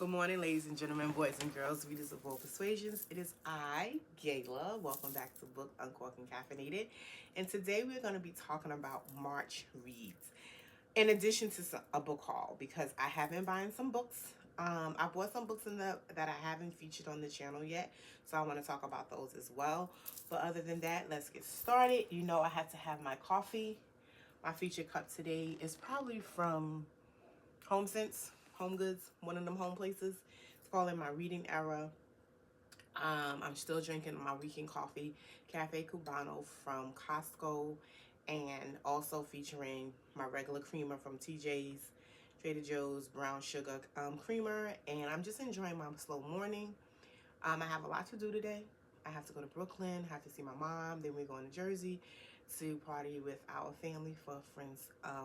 Good morning, ladies and gentlemen, boys and girls, readers of all persuasions. It is I, Gayla. Welcome back to Book Uncorked and Caffeinated. And today we're going to be talking about March reads, in addition to a book haul, because I have been buying some books. I bought some books that I haven't featured on the channel yet, so I want to talk about those as well. But other than that, let's get started. You know, I have to have my coffee. My featured cup today is probably from HomeSense, Home Goods, one of them home places. It's called In My Reading Era. I'm still drinking my weekend coffee, Cafe Cubano from Costco, and also featuring my regular creamer from TJ's, Trader Joe's brown sugar creamer. And I'm just enjoying my slow morning. I have a lot to do today. I have to go to Brooklyn, have to see my mom. Then we're going to Jersey to party with our family for friends,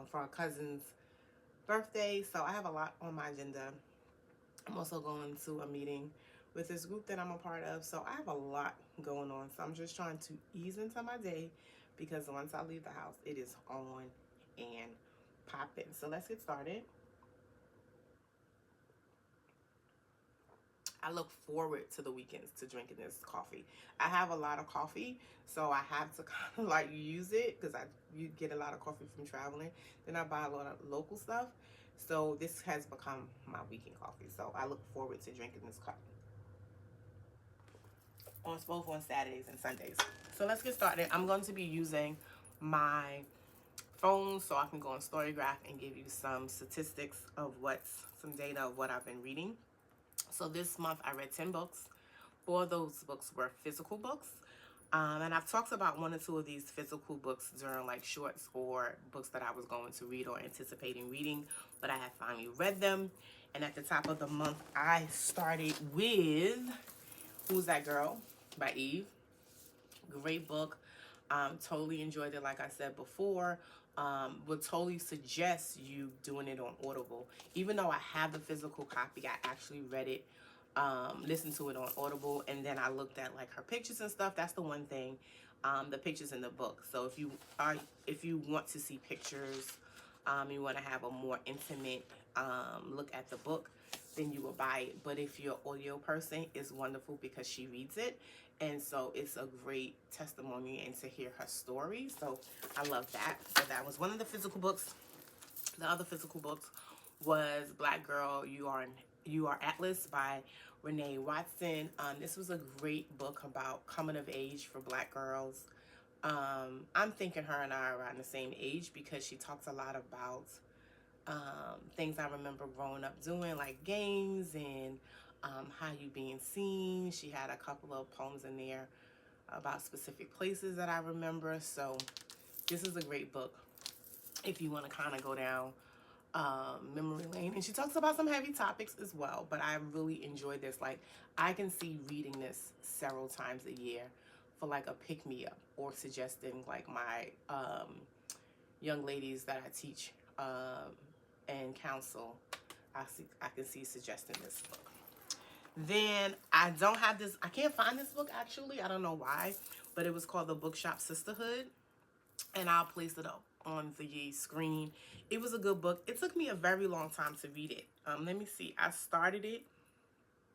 for our cousins' birthday. So I have a lot on my agenda. I'm also going to a meeting with this group that I'm a part of. So I have a lot going on. So I'm just trying to ease into my day because once I leave the house, it is on and popping. So let's get started. I look forward to the weekends to drinking this coffee. I have a lot of coffee, so I have to kind of like use it because you get a lot of coffee from traveling. Then I buy a lot of local stuff. So this has become my weekend coffee. So I look forward to drinking this cup on both on Saturdays and Sundays. So let's get started. I'm going to be using my phone so I can go on Storygraph and give you some statistics of some data of what I've been reading. So this month I read 10 books. 4 of those books were physical books. And I've talked about 1 or 2 of these physical books during like shorts or books that I was going to read or anticipating reading, but I have finally read them. And at the top of the month, I started with Who's That Girl by Eve. Great book. Totally enjoyed it, like I said before. Would totally suggest you doing it on Audible. Even though I have the physical copy, I actually read it, listened to it on Audible, and then I looked at like her pictures and stuff. That's the one thing, the pictures in the book. So if you want to see pictures, you want to have a more intimate look at the book, then you will buy it. But if you're an audio person, it's wonderful because she reads it. And so it's a great testimony and to hear her story. So I love that. So that was one of the physical books. The other physical books was Black Girl, You Are Atlas by Renee Watson. This was a great book about coming of age for Black girls. I'm thinking her and I are around the same age because she talks a lot about things I remember growing up doing, like games and how you being seen. She had a couple of poems in there about specific places that I remember. So this is a great book if you want to kind of go down memory lane. And she talks about some heavy topics as well, but I really enjoy this. Like, I can see reading this several times a year for like a pick-me-up or suggesting like my young ladies that I teach and counsel. I can see suggesting this book. Then I don't have this. I can't find this book actually. I don't know why, but it was called The Bookshop Sisterhood, and I'll place it up on the screen. It was a good book. It took me a very long time to read it. Let me see. I started it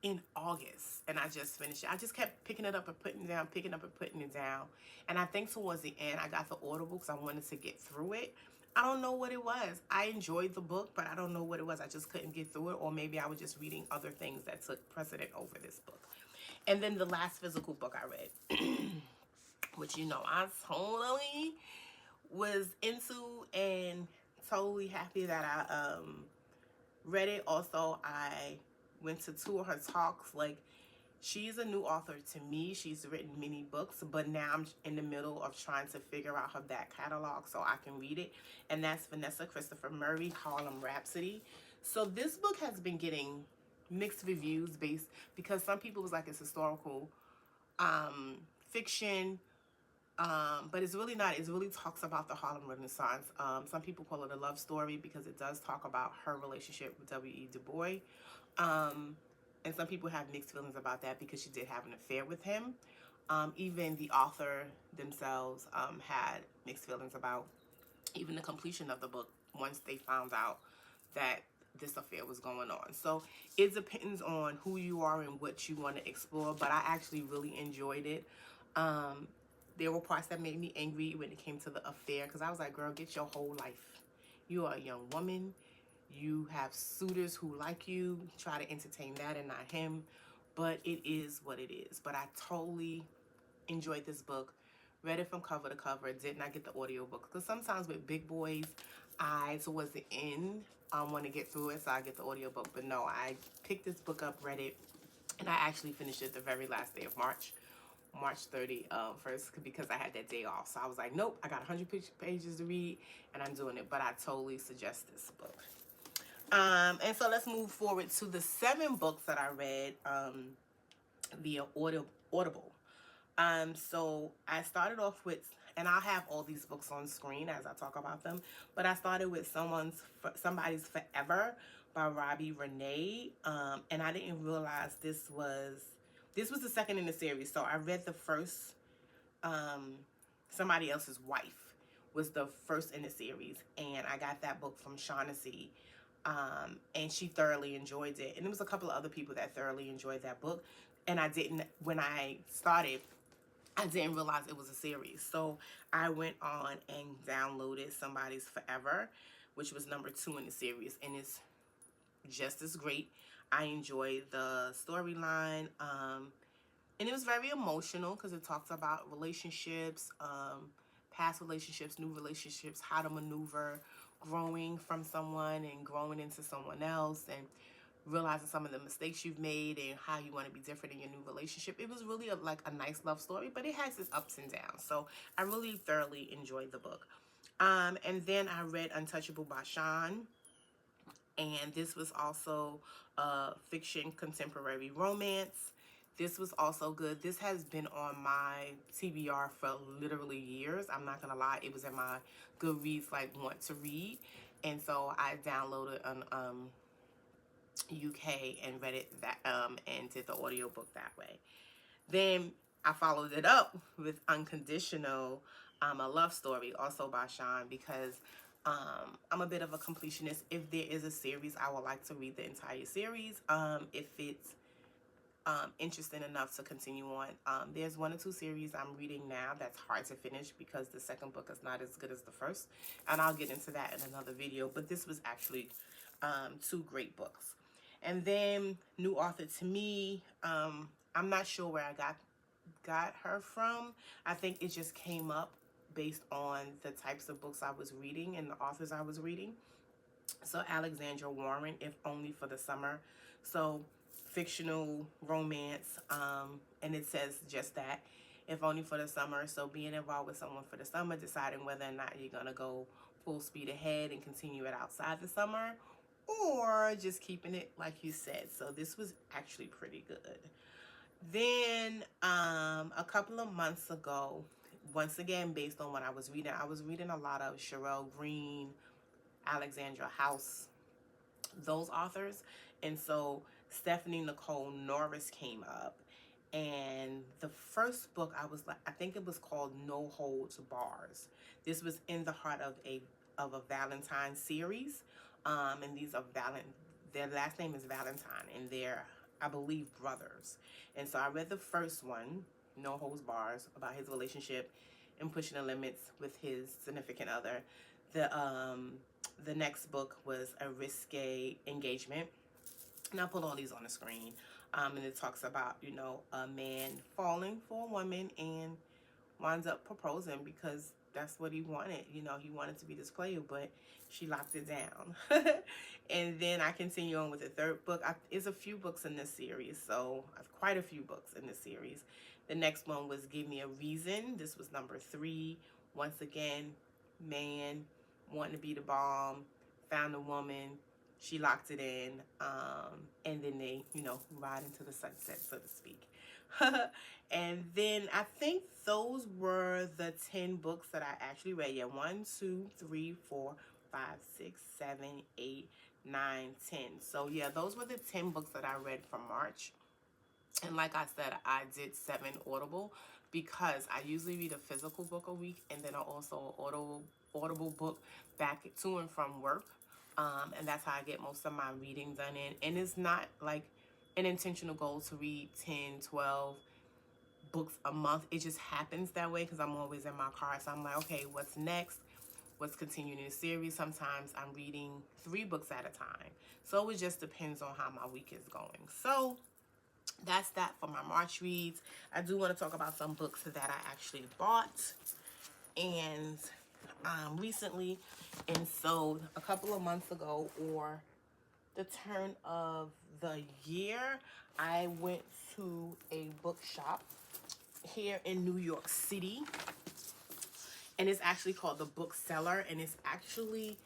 in August and I just finished it. I just kept picking it up and putting it down, picking up and putting it down. And I think towards the end, I got the Audible because I wanted to get through it. I don't know what it was. I enjoyed the book, but I don't know what it was. I just couldn't get through it, or maybe I was just reading other things that took precedent over this book. And then the last physical book I read, which you know I totally was into and totally happy that I read it. Also, I went to 2 of her talks. Like, she's a new author to me. She's written many books, but now I'm in the middle of trying to figure out her back catalog so I can read it. And that's Vanessa Christopher Murray, Harlem Rhapsody. So this book has been getting mixed reviews because some people was like it's historical fiction, but it's really not. It really talks about the Harlem Renaissance. Some people call it a love story because it does talk about her relationship with W.E. Du Bois. And some people have mixed feelings about that because she did have an affair with him. Even the author themselves had mixed feelings about even the completion of the book once they found out that this affair was going on. So it depends on who you are and what you want to explore, but I actually really enjoyed it. Um, there were parts that made me angry when it came to the affair, because I was like, girl, get your whole life. You are a young woman. You have suitors who like you. Try to entertain that and not him. But it is what it is. But I totally enjoyed this book. Read it from cover to cover. Did not get the audiobook. Because sometimes with big boys, towards the end, want to get through it, so I get the audiobook. But no, I picked this book up, read it, and I actually finished it the very last day of March. March 31st, because I had that day off. So I was like, nope, I got 100 pages to read, and I'm doing it. But I totally suggest this book. And so let's move forward to the 7 books that I read via Audible. So I started off with, and I'll have all these books on screen as I talk about them, but I started with Somebody's Forever by Robbie Renee. And I didn't realize this was the second in the series. So I read the first, Somebody Else's Wife was the first in the series, and I got that book from Shaughnessy. And she thoroughly enjoyed it. And there was a couple of other people that thoroughly enjoyed that book. And when I started, I didn't realize it was a series. So I went on and downloaded Somebody's Forever, which was number 2 in the series. And it's just as great. I enjoyed the storyline. And it was very emotional because it talks about relationships, past relationships, new relationships, how to maneuver, growing from someone and growing into someone else, and realizing some of the mistakes you've made and how you want to be different in your new relationship. It was really like a nice love story, but it has its ups and downs. So I really thoroughly enjoyed the book. And then I read Untouchable by Sean. And this was also a fiction contemporary romance. This was also good. This has been on my TBR for literally years. I'm not going to lie. It was in my Goodreads, like, want to read. And so I downloaded an UK and read it and did the audiobook that way. Then I followed it up with Unconditional, a love story, also by Sean, because I'm a bit of a completionist. If there is a series, I would like to read the entire series. If it's interesting enough to continue on. There's 1 or 2 series I'm reading now that's hard to finish because the second book is not as good as the first, and I'll get into that in another video. But this was actually 2 great books. And then new author to me, I'm not sure where I got her from. I think it just came up based on the types of books I was reading and the authors I was reading. So Alexandra Warren, If Only for the Summer. So fictional romance, and it says just that, if only for the summer. So being involved with someone for the summer, deciding whether or not you're gonna go full speed ahead and continue it outside the summer, or just keeping it like you said. So this was actually pretty good. Then a couple of months ago, once again based on what I was reading a lot of Sherelle Green, Alexandra House, those authors. And so Stephanie Nicole Norris came up, and the first book I think it was called No Holds Bars. This was in the heart of a Valentine series, and these are their last name is Valentine, and they're, I believe, brothers. And so I read the first one, No Holds Bars, about his relationship and pushing the limits with his significant other. The next book was A Risque Engagement. And I'll put all these on the screen. And it talks about, a man falling for a woman and winds up proposing because that's what he wanted. He wanted to be this player, but she locked it down. And then I continue on with the third book. There's a few books in this series, so quite a few books in this series. The next one was Give Me a Reason. This was number 3. Once again, man wanting to be the bomb, found a woman, she locked it in, and then they, ride into the sunset, so to speak. And then I think those were the 10 books that I actually read. Yeah, 1, 2, 3, 4, 5, 6, 7, 8, 9, 10. So yeah, those were the 10 books that I read from March. And like I said, I did 7 Audible because I usually read a physical book a week, and then I also audible book back to and from work. And that's how I get most of my reading done in. And it's not like an intentional goal to read 10, 12 books a month. It just happens that way because I'm always in my car. So I'm like, okay, what's next? What's continuing the series? Sometimes I'm reading 3 books at a time. So it just depends on how my week is going. So that's that for my March reads. I do want to talk about some books that I actually bought and recently. And so a couple of months ago, or the turn of the year, I went to a bookshop here in New York City, and it's actually called the Bookseller, and it's actually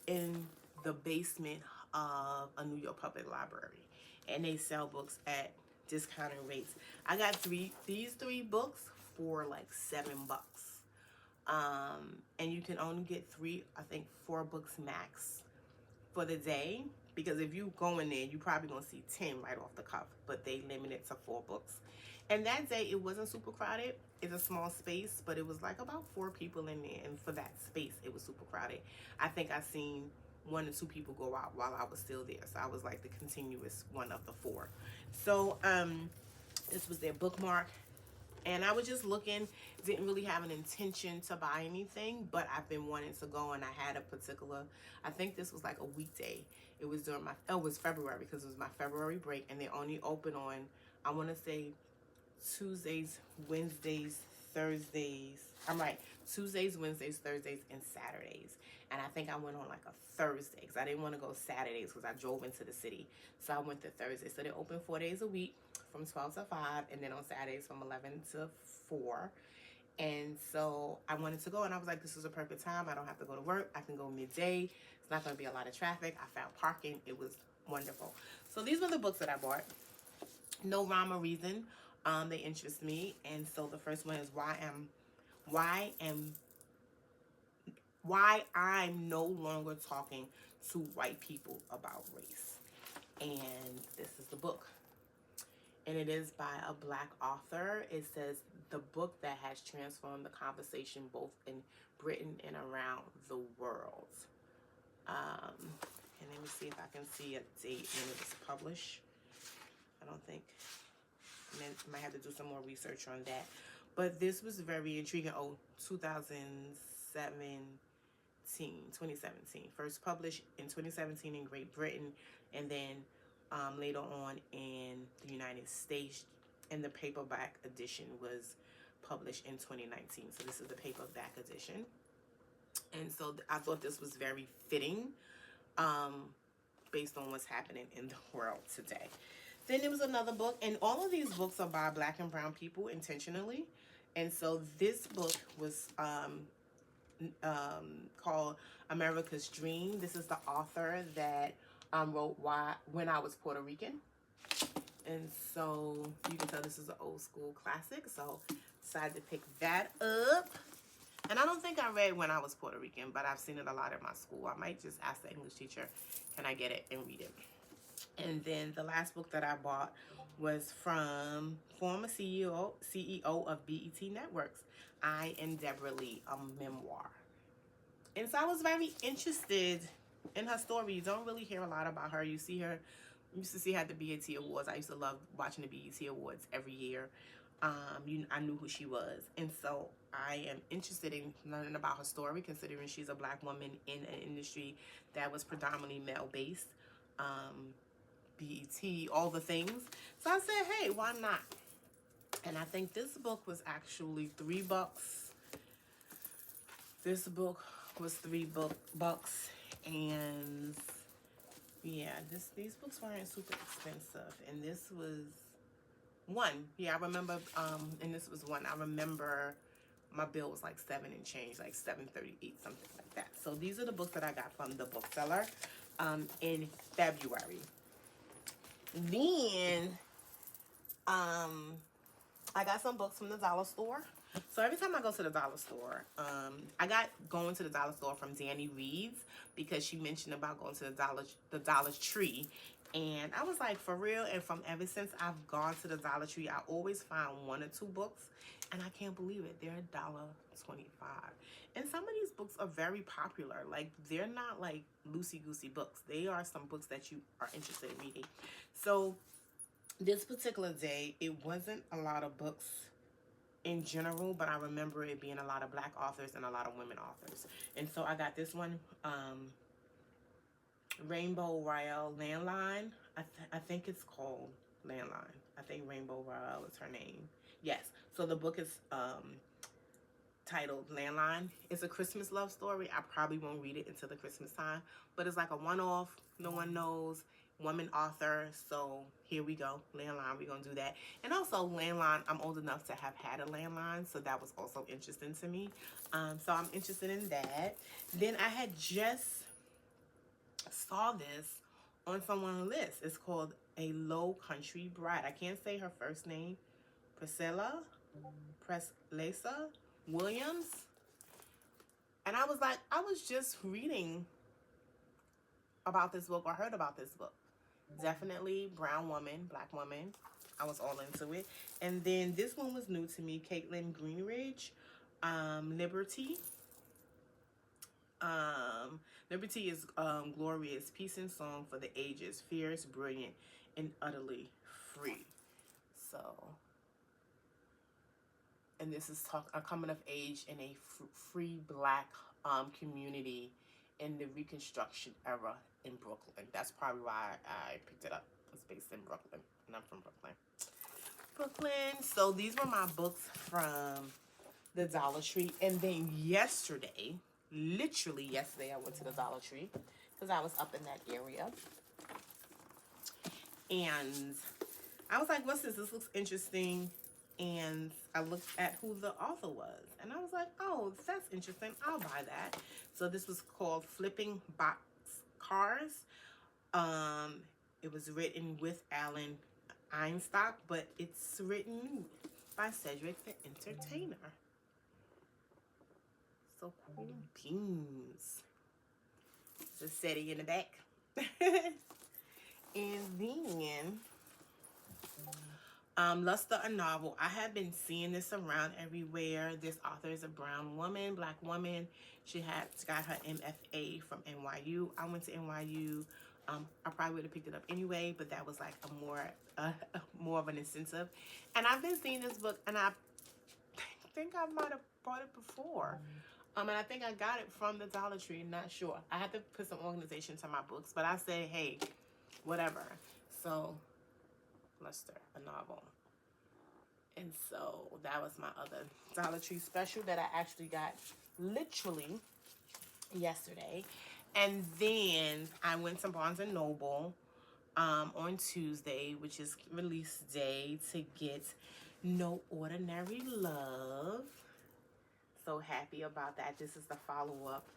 in the basement of a New York public library, and they sell books at discounted rates. I got these three books for like $7. And you can only get 4 books max for the day, because if you go in there, you probably gonna see 10 right off the cuff, but they limit it to 4 books. And that day it wasn't super crowded. It's a small space, but it was like about 4 people in there, and for that space it was super crowded. I think I seen 1 or 2 people go out while I was still there, so I was like the continuous one of the 4. So this was their bookmark, and I was just looking, didn't really have an intention to buy anything, but I've been wanting to go, and I had a particular, I think this was like a weekday. It was during it was February, because it was my February break, and they only open on, I want to say, Tuesdays, Wednesdays, Thursdays. I'm right. Tuesdays, Wednesdays, Thursdays, and Saturdays. And I think I went on like a Thursday because I didn't want to go Saturdays because I drove into the city. So I went to Thursday. So they open 4 days a week from 12 to 5, and then on Saturdays from 11 to 4. And so I wanted to go, and I was like, this is a perfect time. I don't have to go to work. I can go midday. It's not going to be a lot of traffic. I found parking. It was wonderful. So these were the books that I bought. No rhyme or reason. They interest me. And so the first one is why I'm no longer talking to white people about race. And this is the book. And it is by a Black author. It says the book that has transformed the conversation both in Britain and around the world. And let me see if I can see a date when it was published. I don't think. I might have to do some more research on that. But this was very intriguing. 2017. First published in 2017 in Great Britain, and then later on in the United States, and the paperback edition was published in 2019. So this is the paperback edition. And so I thought this was very fitting based on what's happening in the world today. Then there was another book, and all of these books are by Black and brown people intentionally. And so this book was called America's Dream. This is the author that wrote When I Was Puerto Rican. And so you can tell this is an old school classic. So decided to pick that up. And I don't think I read When I Was Puerto Rican, but I've seen it a lot at my school. I might just ask the English teacher, can I get it and read it? And then the last book that I bought was from former CEO of BET Networks, I Am Deborah Lee, a memoir. And so I was very interested in her story. You don't really hear a lot about her. You see her, you used to see her at the BET Awards. I used to love watching the BET Awards every year. I knew who she was. And so I am interested in learning about her story, considering she's a Black woman in an industry that was predominantly male-based. BET, all the things. So I said, hey, why not? And I think this book was actually $3. This book was $3, and yeah, these books weren't super expensive. And this was one. Yeah, I remember. And this was one. I remember my bill was like $7 and change, like $7.38, something like that. So these are the books that I got from the Bookseller in February. Then I got some books from the dollar store. So every time I go to the dollar store, I got going to the dollar store from Danny Reed's, because she mentioned about going to the Dollar Tree, And I was like, for real? And from ever since I've gone to the Dollar Tree, I always find 1 or 2 books. And I can't believe it. They're $1.25. And some of these books are very popular. Like, they're not like loosey-goosey books. They are some books that you are interested in reading. So this particular day, it wasn't a lot of books in general, but I remember it being a lot of Black authors and a lot of women authors. And so I got this one, Rainbow Royale Landline. I think it's called Landline. I think Rainbow Royale is her name. Yes. So the book is titled Landline. It's a Christmas love story. I probably won't read it until the Christmas time, but it's like a one-off. No one knows. Woman author. So here we go. Landline. We're going to do that. And also landline. I'm old enough to have had a landline, so that was also interesting to me. So I'm interested in that. Then I had just saw this on someone's list. It's called A Low Country Bride. I can't say her first name. Priscilla Williams. And I was like, I was just reading about this book or heard about this book. Definitely brown woman, Black woman. I was all into it. And then this one was new to me. Caitlin Greenridge, Liberty. Liberty is glorious, peace and song for the ages, fierce, brilliant, and utterly free. So, and this is a coming of age in a free Black community in the Reconstruction era in Brooklyn. That's probably why I picked it up. It's based in Brooklyn, and I'm from Brooklyn. So these were my books from the Dollar Tree. And then yesterday, literally yesterday, I went to the Dollar Tree because I was up in that area. And I was like, what's this? This looks interesting. And I looked at who the author was. And I was like, oh, that's interesting. I'll buy that. So this was called Flipping Box Cars. It was written with Alan Einstock, but it's written by Cedric the Entertainer. So cool beans. There's a setting in the back. And then Luster, a novel. I have been seeing this around everywhere. This author is a brown woman, Black woman. She got her MFA from NYU. I went to NYU. I probably would have picked it up anyway, but that was like more of an incentive. And I've been seeing this book, and I think I might have bought it before. And I think I got it from the Dollar Tree. Not sure. I had to put some organization to my books, but I said, hey, whatever. So, Luster, a novel. And so that was my other Dollar Tree special that I actually got literally yesterday. And then I went to Barnes & Noble on Tuesday, which is release day, to get No Ordinary Love. So happy about that. This is the follow-up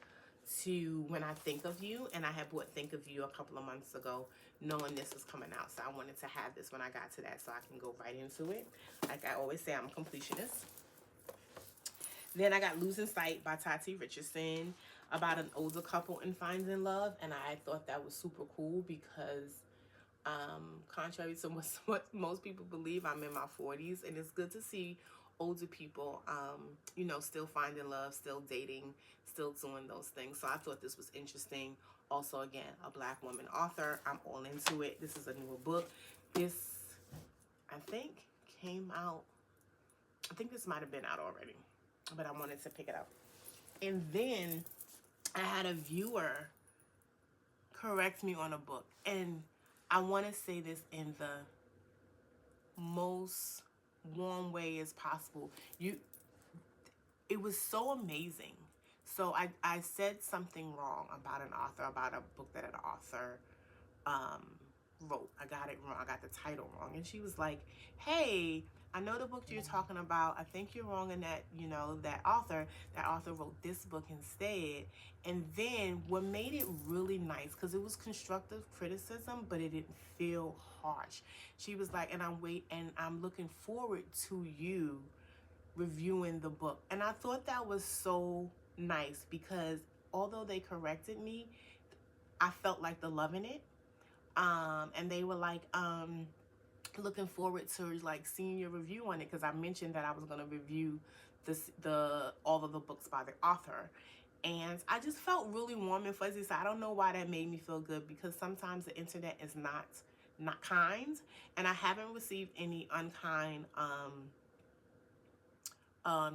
to When I Think of You, and I had bought Think of You a couple of months ago knowing this was coming out, so I wanted to have this when I got to that so I can go right into it. Like I always say, I'm a completionist. Then I got Losing Sight by Tati Richardson, about an older couple in finding love, and I thought that was super cool because contrary to what most people believe, I'm in my 40s, and it's good to see older people, you know, still finding love, still dating, still doing those things. So I thought this was interesting. Also, again, a Black woman author. I'm all into it. This is a newer book. This, I think, came out, I think this might have been out already, but I wanted to pick it up. And then I had a viewer correct me on a book, and I want to say this in the most warm way as possible. It was so amazing. So I said something wrong about an author, about a book that an author wrote. I got it wrong. I got the title wrong. And she was like, hey, I know the book you're talking about. I think you're wrong in that, you know, that author wrote this book instead. And then what made it really nice, because it was constructive criticism, but it didn't feel harsh. She was like, and I'm looking forward to you reviewing the book. And I thought that was so nice because although they corrected me, I felt like the love in it. And they were like, looking forward to like seeing your review on it, because I mentioned that I was going to review all of the books by the author. And I just felt really warm and fuzzy. So I don't know why that made me feel good, because sometimes the internet is not kind, and I haven't received any unkind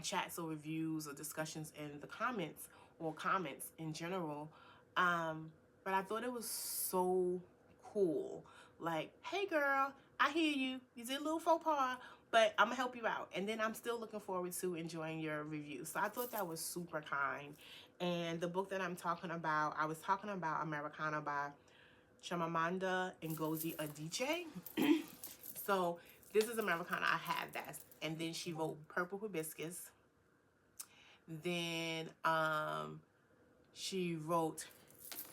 chats or reviews or discussions in the comments, or comments in general. But I thought it was so cool. Like, hey girl, I hear you. You did a little faux pas, but I'm gonna help you out. And then I'm still looking forward to enjoying your review. So I thought that was super kind. And the book that I'm talking about, I was talking about Americana by Chimamanda Ngozi Adichie. So this is Americana. I have that. And then she wrote Purple Hibiscus. Then she wrote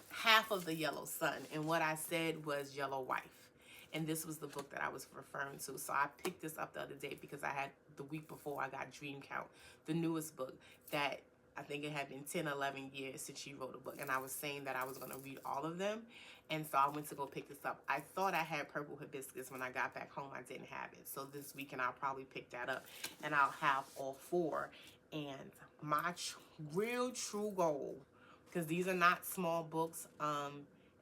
half of the Yellow Sun, and what I said was Yellow Wife. And this was the book that I was referring to. So I picked this up the other day because I had, the week before, I got Dream Count, the newest book that I think it had been 10, 11 years since she wrote a book. And I was saying that I was going to read all of them. And so I went to go pick this up. I thought I had Purple Hibiscus. When I got back home, I didn't have it. So this weekend I'll probably pick that up, and I'll have all four. And my real true goal, because these are not small books,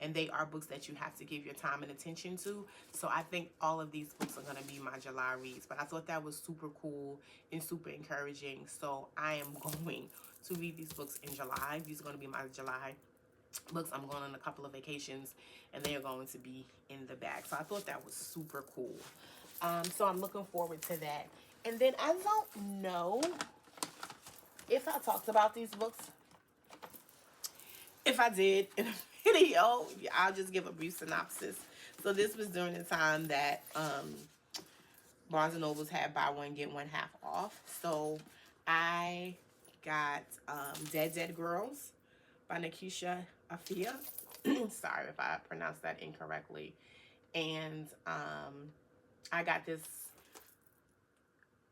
and they are books that you have to give your time and attention to. So I think all of these books are going to be my July reads. But I thought that was super cool and super encouraging. So I am going to read these books in July. These are going to be my July books. I'm going on a couple of vacations, and they are going to be in the bag. So I thought that was super cool. So I'm looking forward to that. And then I don't know if I talked about these books. If I did in a video, I'll just give a brief synopsis. So this was during the time that Barnes & Nobles had buy one, get one half off. So I got Dead Girls by Nikisha Afia. Sorry if I pronounced that incorrectly. And I got this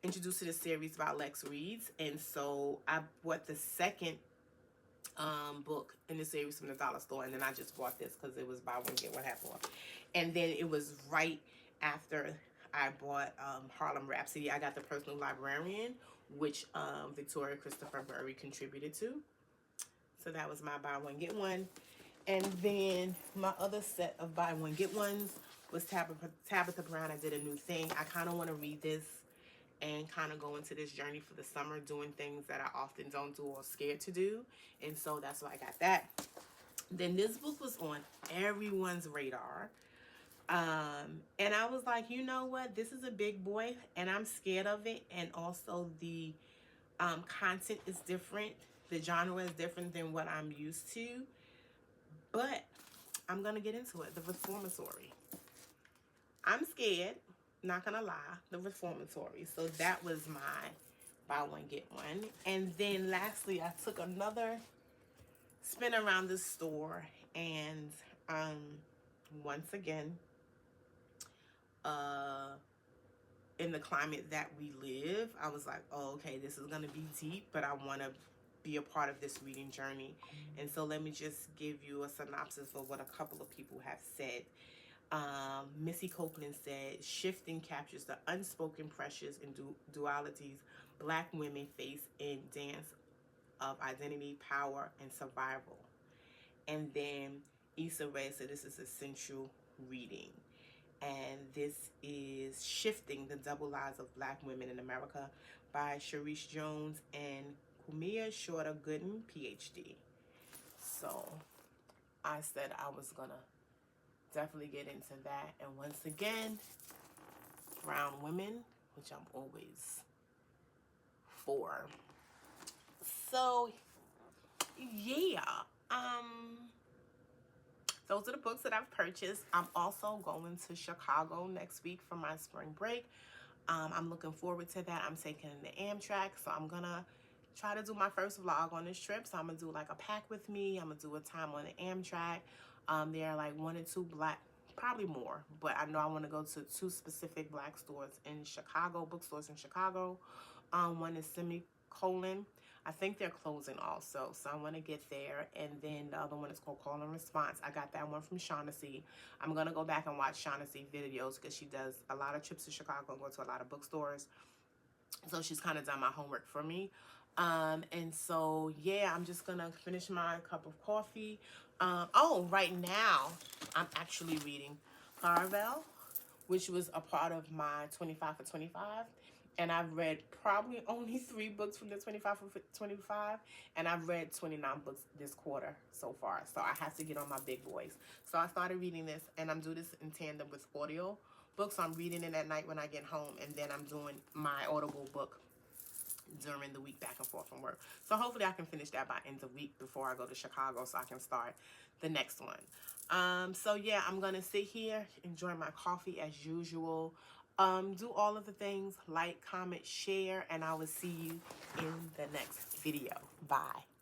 introduced to the series by Lex Reads. And so I bought the second book in the series from the dollar store, and then I just bought this because it was buy one get one half off. And then it was right after I bought Harlem Rhapsody. I got The Personal Librarian, which Victoria Christopher Burry contributed to. So that was my buy one get one. And then my other set of buy one get ones was Tabitha Brown. I Did a New Thing. I kind of want to read this and kind of go into this journey for the summer, doing things that I often don't do or scared to do. And so that's why I got that. Then this book was on everyone's radar. And I was like, you know what? This is a big boy, and I'm scared of it. And also the content is different. The genre is different than what I'm used to. But I'm going to get into it. The Reformatory. I'm scared. Not gonna lie, The Reformatory. So that was my buy one get one. And then lastly, I took another spin around the store, and once again, in the climate that we live, I was like, oh, okay, this is gonna be deep, but I want to be a part of this reading journey. And so let me just give you a synopsis of what a couple of people have said. Missy Copeland said, shifting captures the unspoken pressures and dualities Black women face in dance of identity, power, and survival. And then Issa Rae said this is essential reading. And this is Shifting the Double Lives of Black Women in America by Sharice Jones and Kumia Shorter Gooden, PhD. So I said I was going to definitely get into that. And once again, brown women, which I'm always for. So yeah, those are the books that I've purchased. I'm also going to Chicago next week for my spring break. I'm looking forward to that. I'm taking the Amtrak, so I'm gonna try to do my first vlog on this trip. So I'm gonna do like a pack with me. I'm gonna do a time on the Amtrak. There are like 1 or 2 Black, probably more, but I know I want to go to 2 specific Black stores in Chicago, bookstores in Chicago. One is Semicolon. I think they're closing also, so I want to get there. And then the other one is called Call and Response. I got that one from Shaughnessy. I'm going to go back and watch Shaughnessy videos because she does a lot of trips to Chicago and go to a lot of bookstores. So she's kind of done my homework for me. And so, yeah, I'm just going to finish my cup of coffee. Oh, right now, I'm actually reading Caravel, which was a part of my 25 for 25. And I've read probably only 3 books from the 25 for 25. And I've read 29 books this quarter so far. So I have to get on my big boys. So I started reading this, and I'm doing this in tandem with audio books. So I'm reading it at night when I get home, and then I'm doing my Audible book during the week back and forth from work. So hopefully I can finish that by end of week before I go to Chicago so I can start the next one. So yeah, I'm going to sit here, enjoy my coffee as usual. Do all of the things, like, comment, share, and I will see you in the next video. Bye.